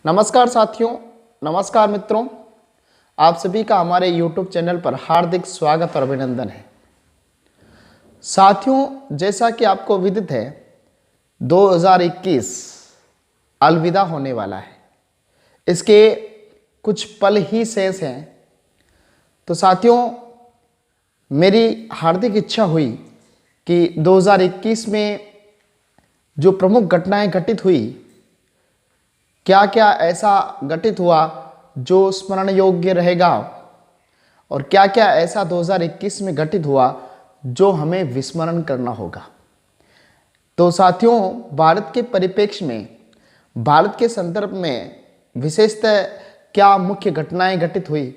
नमस्कार साथियों, नमस्कार मित्रों। आप सभी का हमारे YouTube चैनल पर हार्दिक स्वागत और अभिनंदन है। साथियों, जैसा कि आपको विदित है 2021 अलविदा होने वाला है। इसके कुछ पल ही शेष हैं। तो साथियों, मेरी हार्दिक इच्छा हुई कि 2021 में जो प्रमुख घटनाएं घटित हुई, क्या क्या ऐसा घटित हुआ जो स्मरण योग्य रहेगा और क्या क्या ऐसा 2021 में घटित हुआ जो हमें विस्मरण करना होगा। तो साथियों, भारत के परिप्रेक्ष्य में, भारत के संदर्भ में विशेषतः क्या मुख्य घटनाएं घटित हुई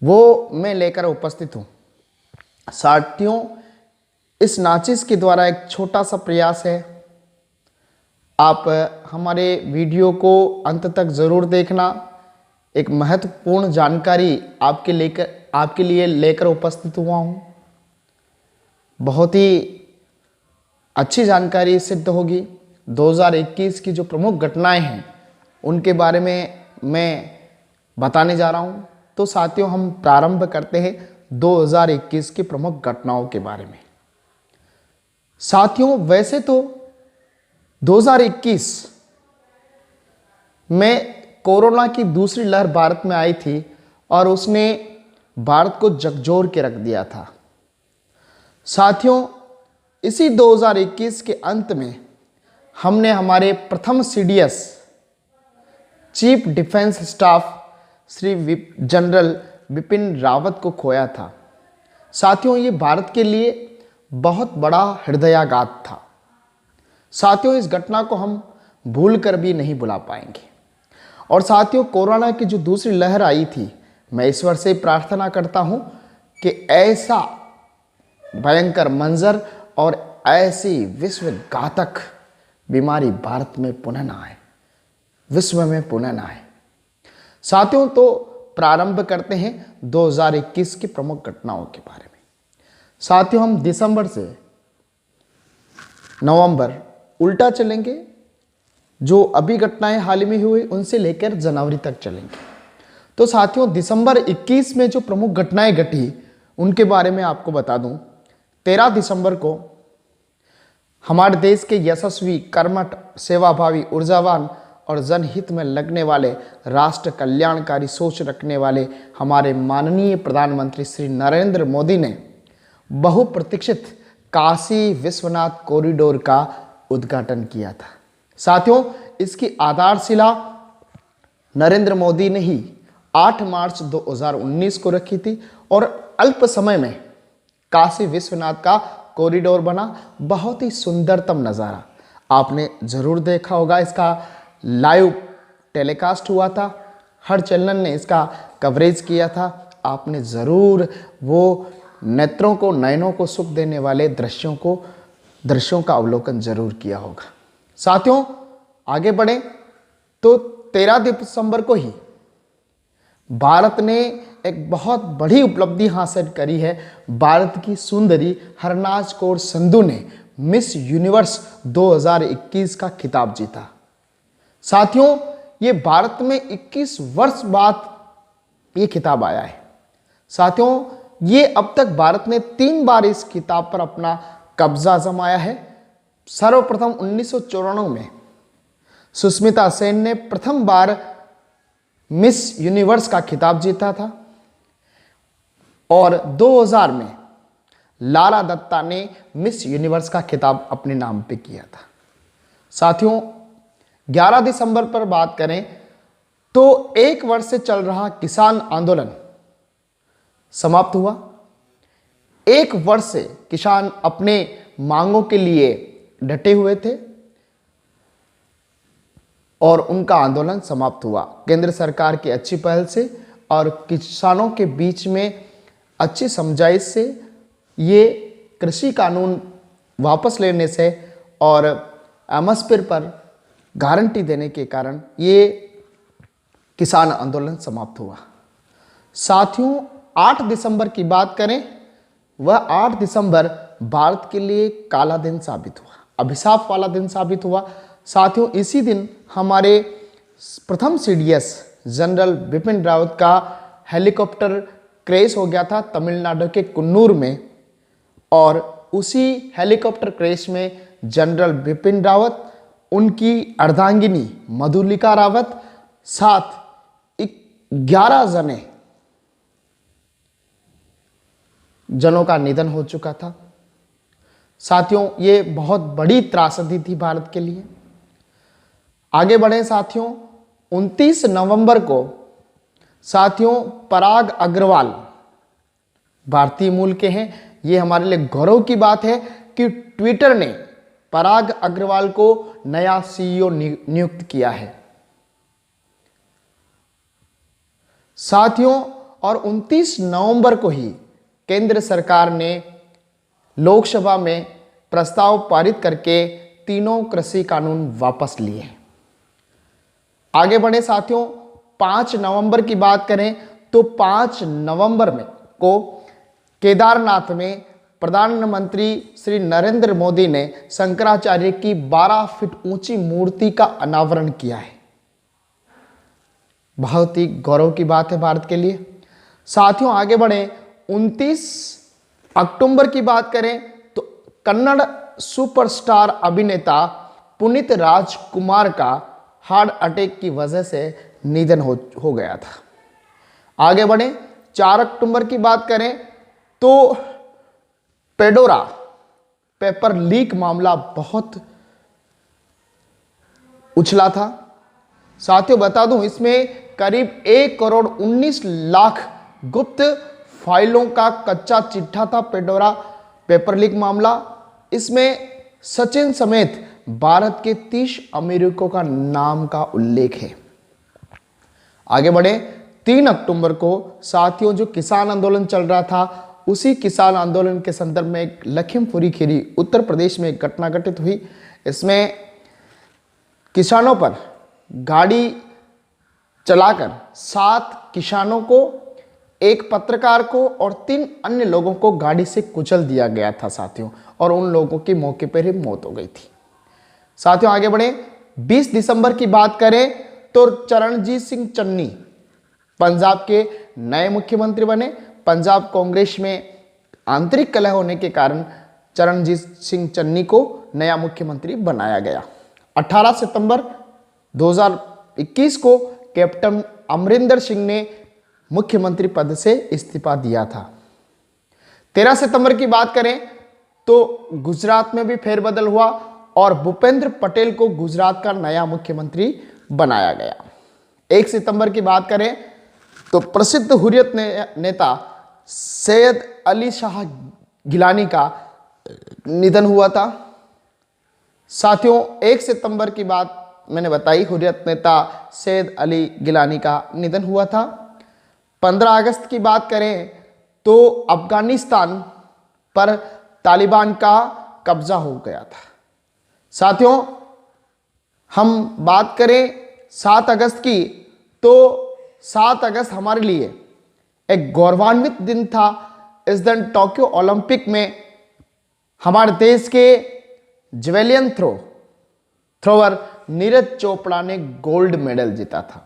वो मैं लेकर उपस्थित हूँ। साथियों, इस नाचिस के द्वारा एक छोटा सा प्रयास है। आप हमारे वीडियो को अंत तक ज़रूर देखना। एक महत्वपूर्ण जानकारी आपके लिए लेकर उपस्थित हुआ हूँ। बहुत ही अच्छी जानकारी सिद्ध होगी। 2021 की जो प्रमुख घटनाएं हैं उनके बारे में मैं बताने जा रहा हूँ। तो साथियों, हम प्रारंभ करते हैं 2021 की प्रमुख घटनाओं के बारे में। साथियों, वैसे तो 2021 में कोरोना की दूसरी लहर भारत में आई थी और उसने भारत को झकझोर के रख दिया था। साथियों, इसी 2021 के अंत में हमने हमारे प्रथम CDS chief defence staff Shri general Bipin Rawat को खोया था। साथियों, ये भारत के लिए बहुत बड़ा हृदयाघात था। साथियों, इस घटना को हम भूल कर भी नहीं भुला पाएंगे। और साथियों, कोरोना की जो दूसरी लहर आई थी, मैं ईश्वर से प्रार्थना करता हूं कि ऐसा भयंकर मंजर और ऐसी विश्व घातक बीमारी भारत में पुनः ना आए, विश्व में पुनः ना आए। साथियों, तो प्रारंभ करते हैं 2021 की प्रमुख घटनाओं के बारे में। साथियों, हम दिसंबर से नवंबर उल्टा चलेंगे। जो अभी घटनाएं हाल ही में हुई उनसे लेकर जनवरी तक चलेंगे। तो साथियों, दिसंबर 21 में जो प्रमुख घटनाएं घटी उनके बारे में आपको बता दूं। 13 दिसंबर को हमारे देश के यशस्वी, कर्मठ, सेवाभावी, ऊर्जावान और जनहित में लगने वाले, राष्ट्र कल्याणकारी सोच रखने वाले हमारे माननीय प्रधानमंत्री श्री नरेंद्र मोदी ने बहुप्रतीक्षित काशी विश्वनाथ कॉरिडोर का उद्घाटन किया था। साथियों, इसकी आधारशिला नरेंद्र मोदी ने ही 8 मार्च 2019 को रखी थी और अल्प समय में काशी विश्वनाथ का कॉरिडोर बना। बहुत ही सुंदरतम नज़ारा आपने ज़रूर देखा होगा। इसका लाइव टेलीकास्ट हुआ था, हर चैनल ने इसका कवरेज किया था। आपने ज़रूर वो नेत्रों को, नयनों को सुख देने वाले दृश्यों का अवलोकन जरूर किया होगा। साथियों, आगे बढ़े तो 13 दिसंबर को ही भारत ने एक बहुत बड़ी उपलब्धि हासिल करी है। भारत की सुंदरी हरनाज कौर संधू ने मिस यूनिवर्स 2021 का खिताब जीता। साथियों, ये भारत में 21 वर्ष बाद ये खिताब आया है। साथियों, ये अब तक भारत ने 3 बार इस खिताब पर अपना कब्जा जमाया है। सर्वप्रथम 1994 में सुष्मिता सेन ने प्रथम बार मिस यूनिवर्स का खिताब जीता था और 2000 में लारा दत्ता ने मिस यूनिवर्स का खिताब अपने नाम पे किया था। साथियों, 11 दिसंबर पर बात करें तो 1 वर्ष से चल रहा किसान आंदोलन समाप्त हुआ। 1 वर्ष से किसान अपने मांगों के लिए डटे हुए थे और उनका आंदोलन समाप्त हुआ। केंद्र सरकार की अच्छी पहल से और किसानों के बीच में अच्छी समझाइश से, ये कृषि कानून वापस लेने से और एमएसपी पर गारंटी देने के कारण ये किसान आंदोलन समाप्त हुआ। साथियों, 8 दिसंबर की बात करें, वह 8 दिसंबर भारत के लिए काला दिन साबित हुआ, अभिशाप वाला दिन साबित हुआ। साथियों, इसी दिन हमारे प्रथम सीडीएस जनरल बिपिन रावत का हेलीकॉप्टर क्रैश हो गया था तमिलनाडु के कुन्नूर में, और उसी हेलीकॉप्टर क्रैश में जनरल बिपिन रावत, उनकी अर्धांगिनी मधुलिका रावत, साथ 11 जनों का निधन हो चुका था। साथियों, ये बहुत बड़ी त्रासदी थी भारत के लिए। आगे बढ़े साथियों, 29 नवंबर को साथियों पराग अग्रवाल भारतीय मूल के हैं। ये हमारे लिए गौरव की बात है कि ट्विटर ने पराग अग्रवाल को नया सीईओ नियुक्त किया है। साथियों, और 29 नवंबर को ही केंद्र सरकार ने लोकसभा में प्रस्ताव पारित करके तीनों कृषि कानून वापस लिए हैं। आगे बढ़े साथियों, 5 नवंबर की बात करें तो 5 नवंबर में को केदारनाथ में प्रधानमंत्री श्री नरेंद्र मोदी ने शंकराचार्य की 12 फीट ऊंची मूर्ति का अनावरण किया है। बहुत ही गौरव की बात है भारत के लिए। साथियों, आगे बढ़े, 29 अक्टूबर की बात करें तो कन्नड़ सुपरस्टार अभिनेता पुनीत राजकुमार का हार्ट अटैक की वजह से निधन हो गया था। आगे बढ़े, 4 अक्टूबर की बात करें तो पेडोरा पेपर लीक मामला बहुत उछला था। साथियों, बता दूं, इसमें करीब 1 करोड़ 19 लाख गुप्त फाइलों का कच्चा चिट्ठा था पेडोरा पेपर लीक मामला। इसमें सचिन समेत भारत के 30 अमीरों का नाम का उल्लेख है। आगे बढ़े, 3 अक्टूबर को साथियों जो किसान आंदोलन चल रहा था, उसी किसान आंदोलन के संदर्भ में एक लखीमपुरी खीरी उत्तर प्रदेश में एक घटना घटित हुई। इसमें किसानों पर गाड़ी चलाकर 7 किसानों को, एक पत्रकार को और 3 अन्य लोगों को गाड़ी से कुचल दिया गया था साथियों, और उन लोगों की मौके पर ही मौत हो गई थी। साथियों, आगे बढ़े, 20 दिसंबर की बात करें तो चरणजीत सिंह चन्नी पंजाब के नए मुख्यमंत्री बने। पंजाब कांग्रेस में आंतरिक कलह होने के कारण चरणजीत सिंह चन्नी को नया मुख्यमंत्री बनाया गया। 18 सितंबर 2021 को कैप्टन अमरिंदर सिंह ने मुख्यमंत्री पद से इस्तीफा दिया था। 13 सितंबर की बात करें तो गुजरात में भी फेरबदल हुआ और भूपेंद्र पटेल को गुजरात का नया मुख्यमंत्री बनाया गया। 1 सितंबर की बात करें तो प्रसिद्ध हुर्रियत नेता सैयद अली शाह गिलानी का निधन हुआ था। साथियों, 1 सितंबर की बात मैंने बताई, हुर्रियत नेता सैयद अली गिलानी का निधन हुआ था। 15 अगस्त की बात करें तो अफगानिस्तान पर तालिबान का कब्जा हो गया था। साथियों, हम बात करें 7 अगस्त की तो 7 अगस्त हमारे लिए एक गौरवान्वित दिन था। इस दिन टोक्यो ओलंपिक में हमारे देश के जेवेलियन थ्रोवर नीरज चोपड़ा ने गोल्ड मेडल जीता था।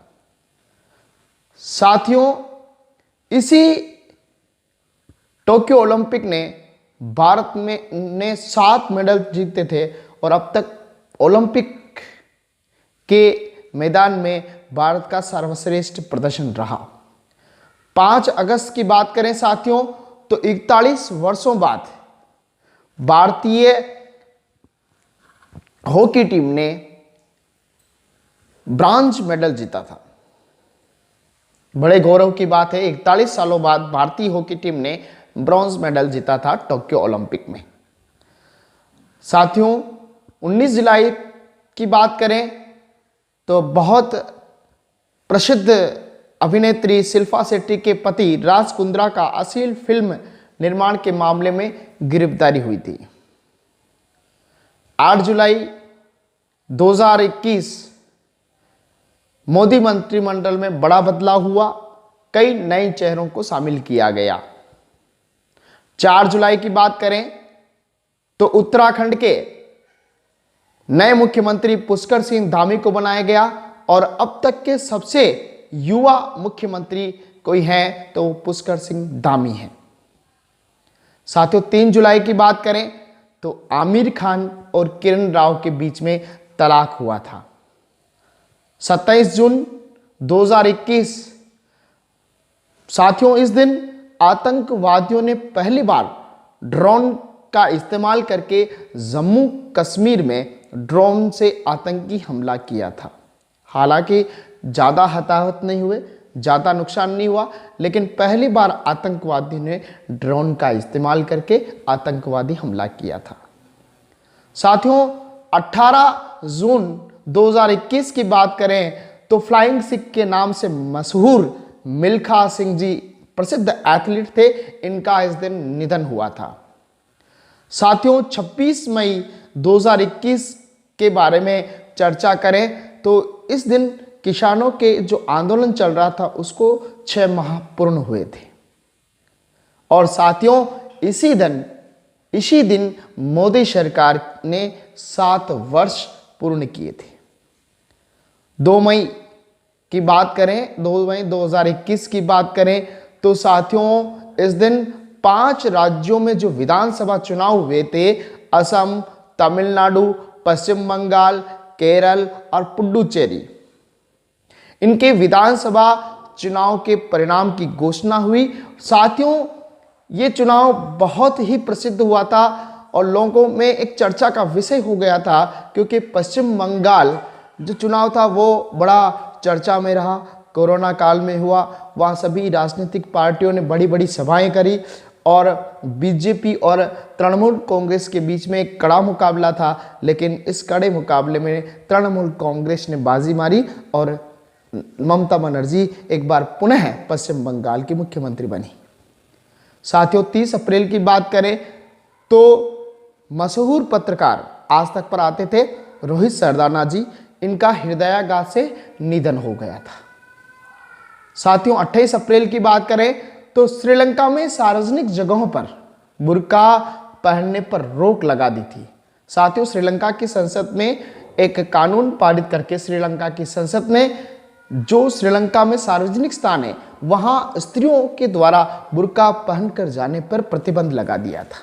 साथियों, इसी टोक्यो ओलंपिक ने भारत में 7 मेडल जीते थे और अब तक ओलंपिक के मैदान में भारत का सर्वश्रेष्ठ प्रदर्शन रहा। 5 अगस्त की बात करें साथियों तो 41 वर्षों बाद भारतीय हॉकी टीम ने ब्रॉन्ज मेडल जीता था। बड़े गौरव की बात है, 41 सालों बाद भारतीय हॉकी टीम ने ब्रॉन्ज मेडल जीता था टोक्यो ओलंपिक में। साथियों, 19 जुलाई की बात करें तो बहुत प्रसिद्ध अभिनेत्री शिल्पा शेट्टी के पति राज कुंद्रा का अश्लील फिल्म निर्माण के मामले में गिरफ्तारी हुई थी। 8 जुलाई 2021 मोदी मंत्रिमंडल में बड़ा बदलाव हुआ, कई नए चेहरों को शामिल किया गया। 4 जुलाई की बात करें तो उत्तराखंड के नए मुख्यमंत्री पुष्कर सिंह धामी को बनाया गया और अब तक के सबसे युवा मुख्यमंत्री कोई हैं तो पुष्कर सिंह धामी हैं। साथियों 3 जुलाई की बात करें तो आमिर खान और किरण राव के बीच में तलाक हुआ था। 27 जून 2021 साथियों इस दिन आतंकवादियों ने पहली बार ड्रोन का इस्तेमाल करके जम्मू कश्मीर में ड्रोन से आतंकी हमला किया था। हालांकि ज़्यादा हताहत नहीं हुए, ज़्यादा नुकसान नहीं हुआ, लेकिन पहली बार आतंकवादी ने ड्रोन का इस्तेमाल करके आतंकवादी हमला किया था। साथियों 18 जून 2021 की बात करें तो फ्लाइंग सिख के नाम से मशहूर मिल्खा सिंह जी प्रसिद्ध एथलीट थे, इनका इस दिन निधन हुआ था। साथियों 26 मई 2021 के बारे में चर्चा करें तो इस दिन किसानों के जो आंदोलन चल रहा था उसको 6 माह पूर्ण हुए थे। और साथियों इसी दिन मोदी सरकार ने 7 वर्ष पूर्ण किए थे। 2 मई की बात करें, 2 मई 2021 की बात करें तो साथियों इस दिन 5 राज्यों में जो विधानसभा चुनाव हुए थे, असम, तमिलनाडु, पश्चिम बंगाल, केरल और पुडुचेरी, इनके विधानसभा चुनाव के परिणाम की घोषणा हुई। साथियों ये चुनाव बहुत ही प्रसिद्ध हुआ था और लोगों में एक चर्चा का विषय हो गया था, क्योंकि पश्चिम बंगाल जो चुनाव था वो बड़ा चर्चा में रहा। कोरोना काल में हुआ, वहाँ सभी राजनीतिक पार्टियों ने बड़ी बड़ी सभाएं करी और बीजेपी और तृणमूल कांग्रेस के बीच में एक कड़ा मुकाबला था, लेकिन इस कड़े मुकाबले में तृणमूल कांग्रेस ने बाजी मारी और ममता बनर्जी एक बार पुनः पश्चिम बंगाल की मुख्यमंत्री बनी। साथियों 30 अप्रैल की बात करें तो मशहूर पत्रकार आज तक पर आते थे रोहित सरदाना जी, इनका हृदयाघात से निधन हो गया था। साथियों 28 अप्रैल की बात करें तो श्रीलंका में सार्वजनिक जगहों पर बुर्का पहनने पर रोक लगा दी थी। साथियों श्रीलंका की संसद में एक कानून पारित करके श्रीलंका की संसद ने जो श्रीलंका में सार्वजनिक स्थान है वहां स्त्रियों के द्वारा बुर्का पहनकर जाने पर प्रतिबंध लगा दिया था।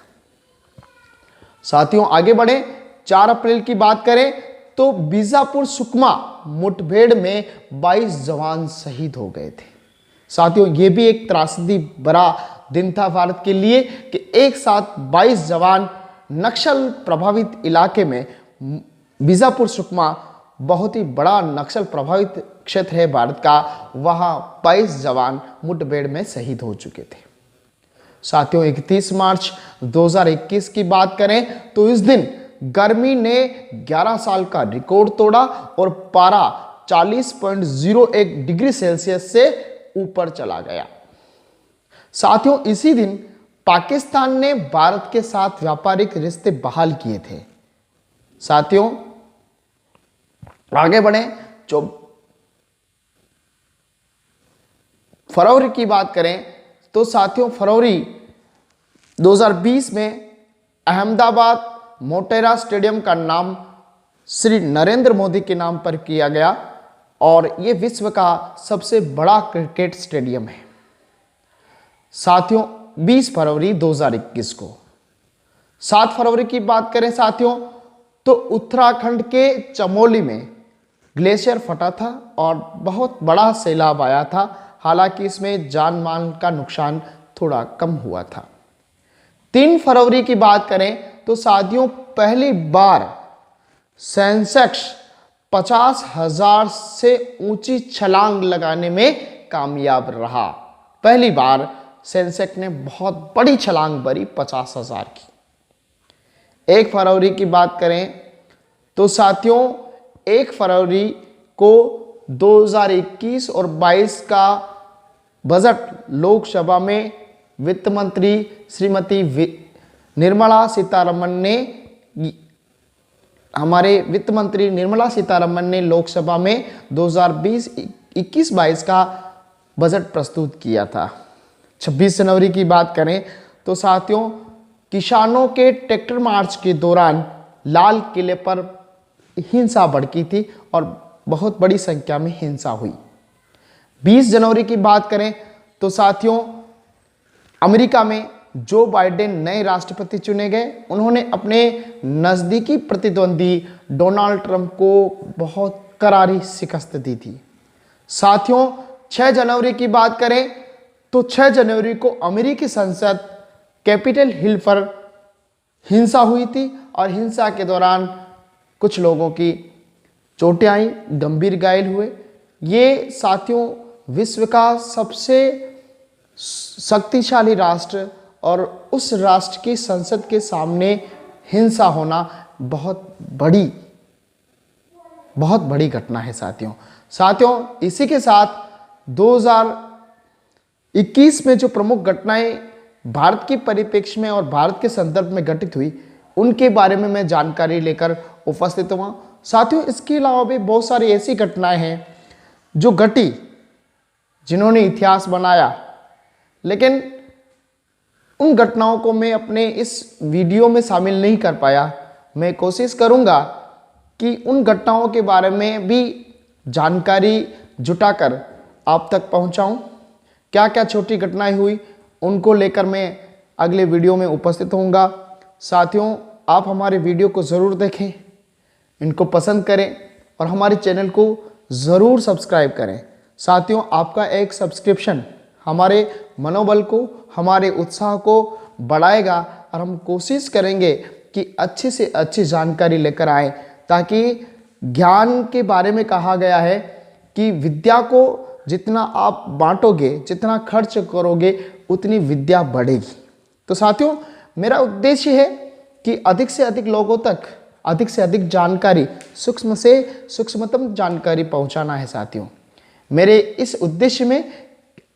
साथियों आगे बढ़े, 4 अप्रैल की बात करें तो बीजापुर सुकमा मुठभेड़ में 22 जवान शहीद हो गए थे। साथियों ये भी एक त्रासदी भरा दिन था भारत के लिए कि एक साथ 22 जवान नक्सल प्रभावित इलाके में, बीजापुर सुकमा बहुत ही बड़ा नक्सल प्रभावित क्षेत्र है भारत का, वहां 22 जवान मुठभेड़ में शहीद हो चुके थे। साथियों 31 मार्च 2021 की बात करें तो इस दिन गर्मी ने 11 साल का रिकॉर्ड तोड़ा और पारा 40.01 डिग्री सेल्सियस से ऊपर चला गया। साथियों इसी दिन पाकिस्तान ने भारत के साथ व्यापारिक रिश्ते बहाल किए थे। साथियों आगे बढ़े, फरवरी की बात करें तो साथियों फरवरी 2020 में अहमदाबाद मोटेरा स्टेडियम का नाम श्री नरेंद्र मोदी के नाम पर किया गया और ये विश्व का सबसे बड़ा क्रिकेट स्टेडियम है। साथियों 20 फरवरी 2021 को 7 फरवरी की बात करें साथियों तो उत्तराखंड के चमोली में ग्लेशियर फटा था और बहुत बड़ा सैलाब आया था। हालांकि इसमें जान माल का नुकसान थोड़ा कम हुआ था। 3 फरवरी की बात करें तो साथियों पहली बार सेंसेक्स 50,000 से ऊंची छलांग लगाने में कामयाब रहा। पहली बार सेंसेक्स ने बहुत बड़ी छलांग भरी 50,000 की। 1 फरवरी की बात करें तो साथियों 1 फरवरी को 2021 और 22 का बजट लोकसभा में वित्त मंत्री श्रीमती निर्मला सीतारमण ने, हमारे वित्त मंत्री निर्मला सीतारमण ने लोकसभा में 2020-21-22 का बजट प्रस्तुत किया था। 26 जनवरी की बात करें तो साथियों किसानों के ट्रैक्टर मार्च के दौरान लाल किले पर हिंसा भड़की थी और बहुत बड़ी संख्या में हिंसा हुई। 20 जनवरी की बात करें तो साथियों, अमेरिका में जो बाइडेन नए राष्ट्रपति चुने गए, उन्होंने अपने नजदीकी प्रतिद्वंदी डोनाल्ड ट्रंप को बहुत करारी शिकस्त दी थी। साथियों, 6 जनवरी की बात करें तो 6 जनवरी को अमेरिकी संसद कैपिटल हिल पर हिंसा हुई थी और हिंसा के दौरान कुछ लोगों की चोटें आई, गंभीर घायल हुए। ये साथियों विश्व का सबसे शक्तिशाली राष्ट्र और उस राष्ट्र की संसद के सामने हिंसा होना बहुत बड़ी घटना है साथियों। इसी के साथ 2021 में जो प्रमुख घटनाएं भारत के परिप्रेक्ष्य में और भारत के संदर्भ में घटित हुई, उनके बारे में मैं जानकारी लेकर उपस्थित हुआ। साथियों, इसके अलावा भी बहुत सारी ऐसी घटनाएं हैं जो घटी, जिन्होंने इतिहास बनाया, लेकिन उन घटनाओं को मैं अपने इस वीडियो में शामिल नहीं कर पाया। मैं कोशिश करूंगा कि उन घटनाओं के बारे में भी जानकारी जुटाकर आप तक पहुंचाऊं। क्या क्या छोटी घटनाएं हुई, उनको लेकर मैं अगले वीडियो में उपस्थित होऊंगा। साथियों, आप हमारे वीडियो को ज़रूर देखें, इनको पसंद करें और हमारे चैनल को ज़रूर सब्सक्राइब करें। साथियों, आपका एक सब्सक्रिप्शन हमारे मनोबल को, हमारे उत्साह को बढ़ाएगा और हम कोशिश करेंगे कि अच्छी से अच्छी जानकारी लेकर आए, ताकि ज्ञान के बारे में कहा गया है कि विद्या को जितना आप बांटोगे, जितना खर्च करोगे, उतनी विद्या बढ़ेगी। तो साथियों, मेरा उद्देश्य है कि अधिक से अधिक लोगों तक अधिक से अधिक जानकारी, सूक्ष्म से सूक्ष्मतम जानकारी पहुंचाना है। साथियों, मेरे इस उद्देश्य में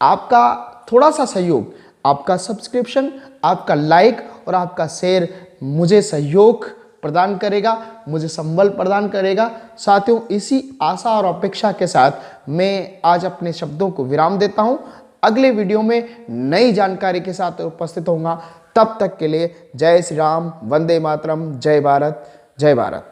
आपका थोड़ा सा सहयोग, आपका सब्सक्रिप्शन, आपका लाइक और आपका शेयर मुझे सहयोग प्रदान करेगा, मुझे संबल प्रदान करेगा। साथियों, इसी आशा और अपेक्षा के साथ मैं आज अपने शब्दों को विराम देता हूं। अगले वीडियो में नई जानकारी के साथ उपस्थित होऊंगा। तब तक के लिए जय श्री राम, वंदे मातरम, जय भारत, जय भारत।